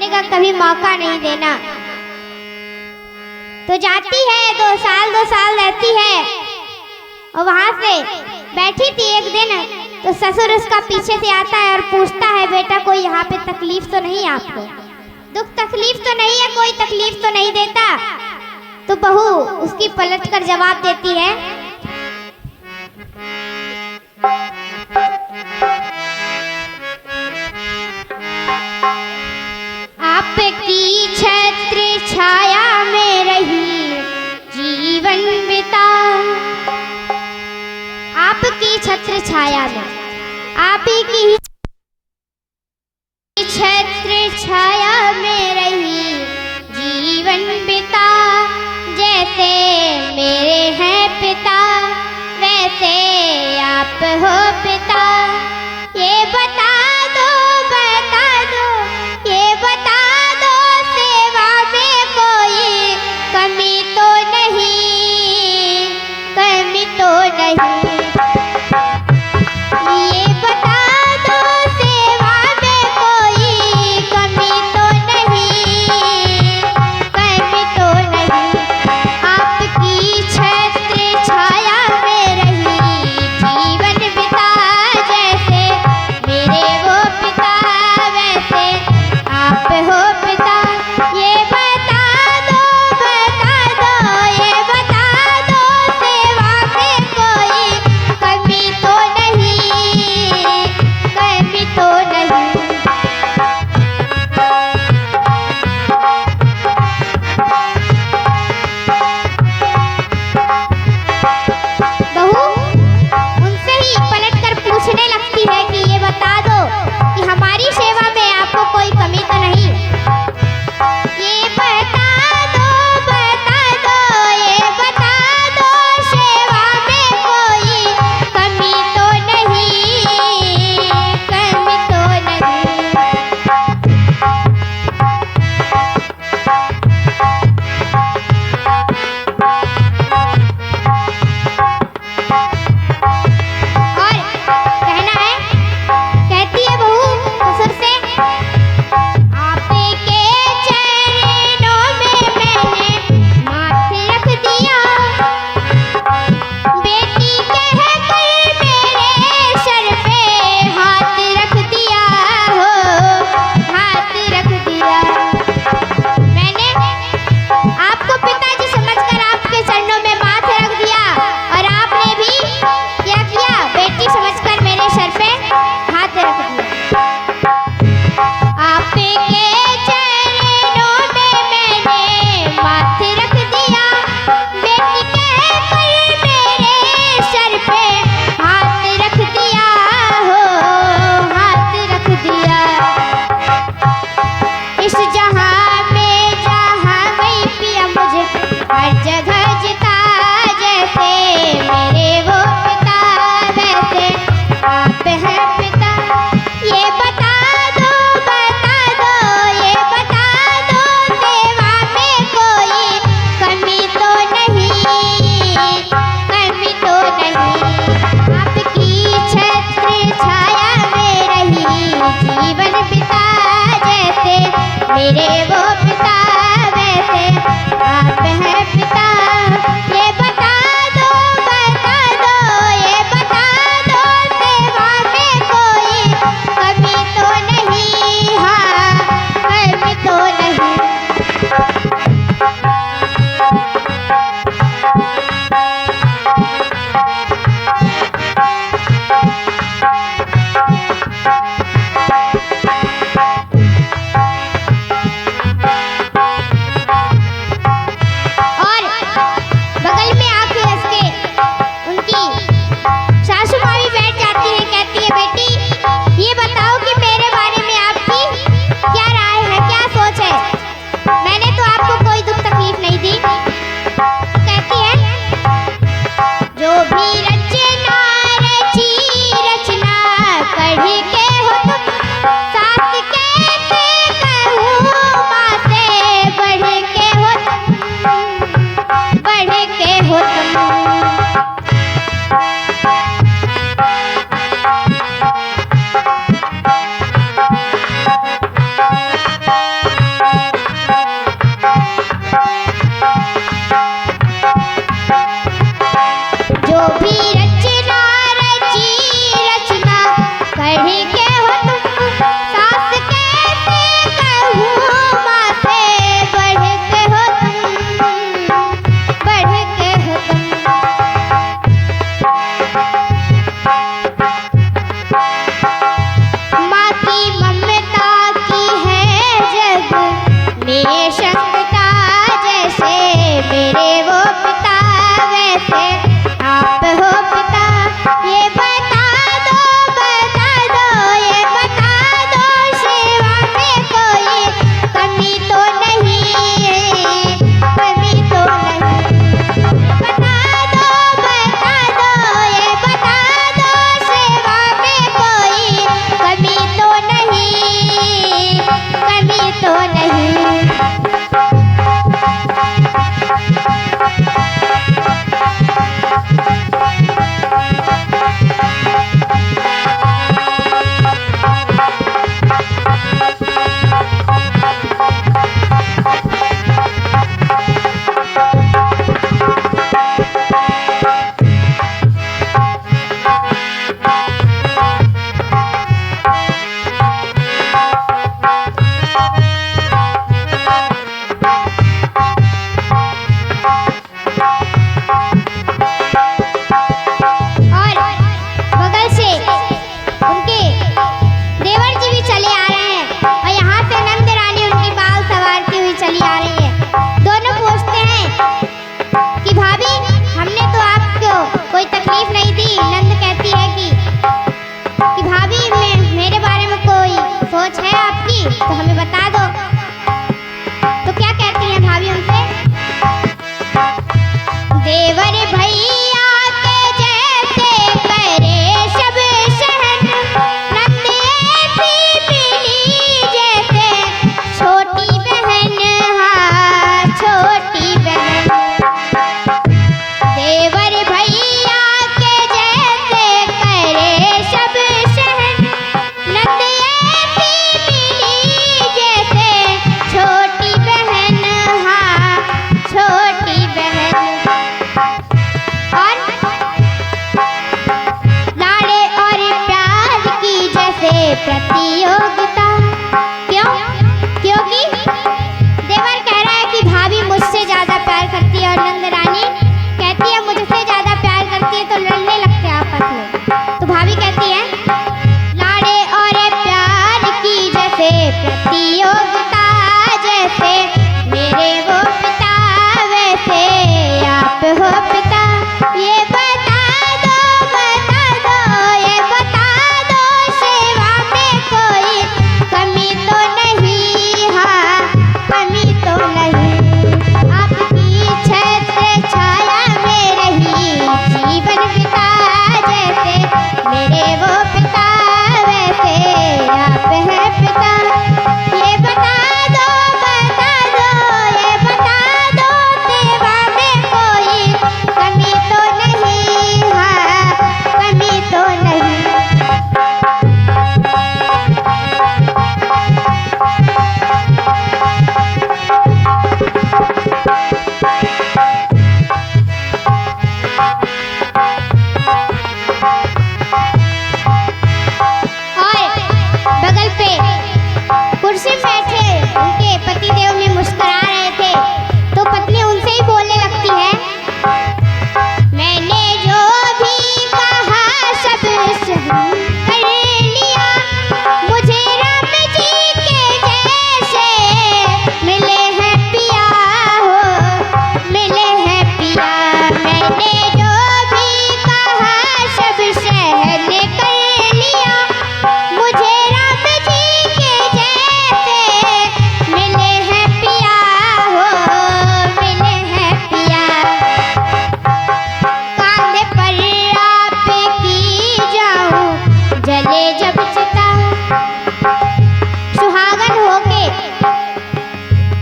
रहने का कभी मौका नहीं देना। तो जाती है, 2 साल रहती है और वहां से बैठी थी एक दिन, तो ससुर उसका पीछे से आता है और पूछता है, बेटा कोई यहाँ पे तकलीफ तो नहीं आपको? दुख तकलीफ तो नहीं है, कोई तकलीफ तो नहीं देता? तो बहू उसकी पलट कर जवाब देती है, आपकी छत्र छाया में रही जीवन बिता। आपकी छत्र छाया में, आप ही की छत्र छाया में रही जीवन बिता। जैसे मेरे हैं पिता वैसे आप हो पिता। ये बता दो, ये बता दो, सेवा में कोई कमी तो नहीं, कमी तो नहीं। ये बता दो, सेवा में कोई कमी तो नहीं, कमी तो नहीं। आपकी छत्र छाया में रही जीवन बिता। जैसे मेरे वो पिता वैसे आप हो पिता। ये बता दो, ये बता दो, सेवा में कोई कमी तो नहीं, कमी तो नहीं। बहू उनसे ही पलटकर पूछने लगती है कि ये बता दो कि हमारी सेवा में आपको कोई कमी तो नहीं? ये बता दो, ये बता दो, सेवा में कोई कमी तो नहीं, कमी तो नहीं। और कहना है, कहती है बहू ससुर से, आपके चरणों में मैंने माथ रख दिया। बेटी कहकर मेरे सर पे हाथ रख दिया हो, हाथ रख दिया। मैंने आपको पिताजी समझकर आपके चरणों में माथ रख दिया और आपने भी क्या किया, बेटी समझकर मेरे सर पे हाथ रख दिया। आपके चरणों में मैंने माथ रख दिया। बेटी कहकर मेरे सर पे हाथ रख दिया हो, हाथ रख दिया। इस जहां में जहां गई पिया मुझे हर जगह जिता। जैसे मेरे वो पिता वैसे आप हैं पिता। ये बता दो, ये बता दो, सेवा में कोई कमी तो नहीं, कमी तो नहीं। आपकी छत्र छाया में रही जीवन बिता। जैसे मेरे वो पिता वैसे आप हैं पिता। ये बता दो, ये बता दो, सेवा में कोई कमी तो नहीं, हाँ कमी तो नहीं। और नहीं। तो हमें बता दो। तो क्या कहती हैं भाभी उनसे? देवर भैया के जैसे करे सब शहन, नंद ऐसी मिली जैसे छोटी बहन, हाँ छोटी बहन। देवर भैया के जैसे करे सब शहन, नंद छोटी बहन, हाँ छोटी बहन। और लाड़े और प्यार की जैसे प्रतियोगिता। क्यों? क्योंकि देवर कह रहा है कि भाभी मुझसे ज्यादा प्यार करती है, और नंद रानी कहती है मुझसे ज्यादा प्यार करती है, तो लड़ने लगते हैं आपस में। तो भाभी कहती है लाड़े और प्यार की जैसे प्रतियोगिता, जैसे मेरे वो पिता वैसे आप हो पिता। ये बता दो, ये बता दो, सेवा में कोई कमी तो नहीं, हाँ कमी तो नहीं। आपकी छत्र छाया में रही जीवन बिता, जैसे मेरे वो पिता वैसे आप हैं पिता। ये बता दो, ये बता दो, सेवा में कोई कमी तो नहीं, हाँ कमी तो नहीं। और बगल पे कुर्सी में बैठे उनके पतिदेव भी मुस्कुरा रहे थे, तो पत्नी उनसे ही बोलने लगती है, मैंने जो भी कहा सब सहन कर लिया, मुझे राम जी के जैसे मिले हैं पिया हो, मिले हैं पिया। मैंने जो भी कहा सब सहन कर लिया, मुझे राम जी के जैसे मिले हैं पिया हो, मिले हैं पिया। कांधे पर आप की जाऊं जले जब चिता। सुहागन होके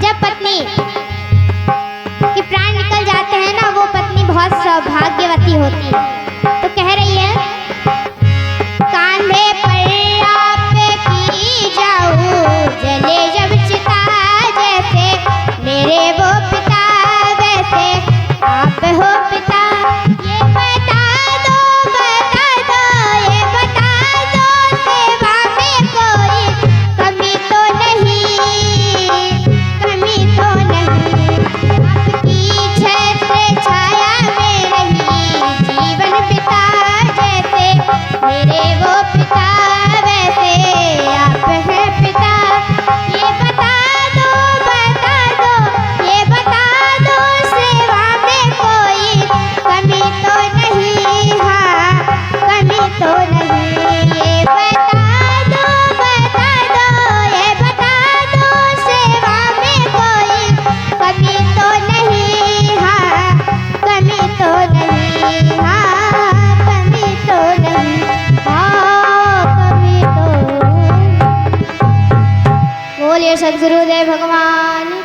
जब पत्नी के प्राण निकल जाते हैं ना, वो पत्नी बहुत सौभाग्यवती होती है। तो कह रही है कांधे पर आप की जाऊं जले जब चिता, जैसे मेरे वो पिता वैसे आप हो पिता। ये बता दो, ये बता दो, सेवा में कोई कमी तो नहीं, कमी तो नहीं। आपकी छत्र छाया में रही जीवन भगवान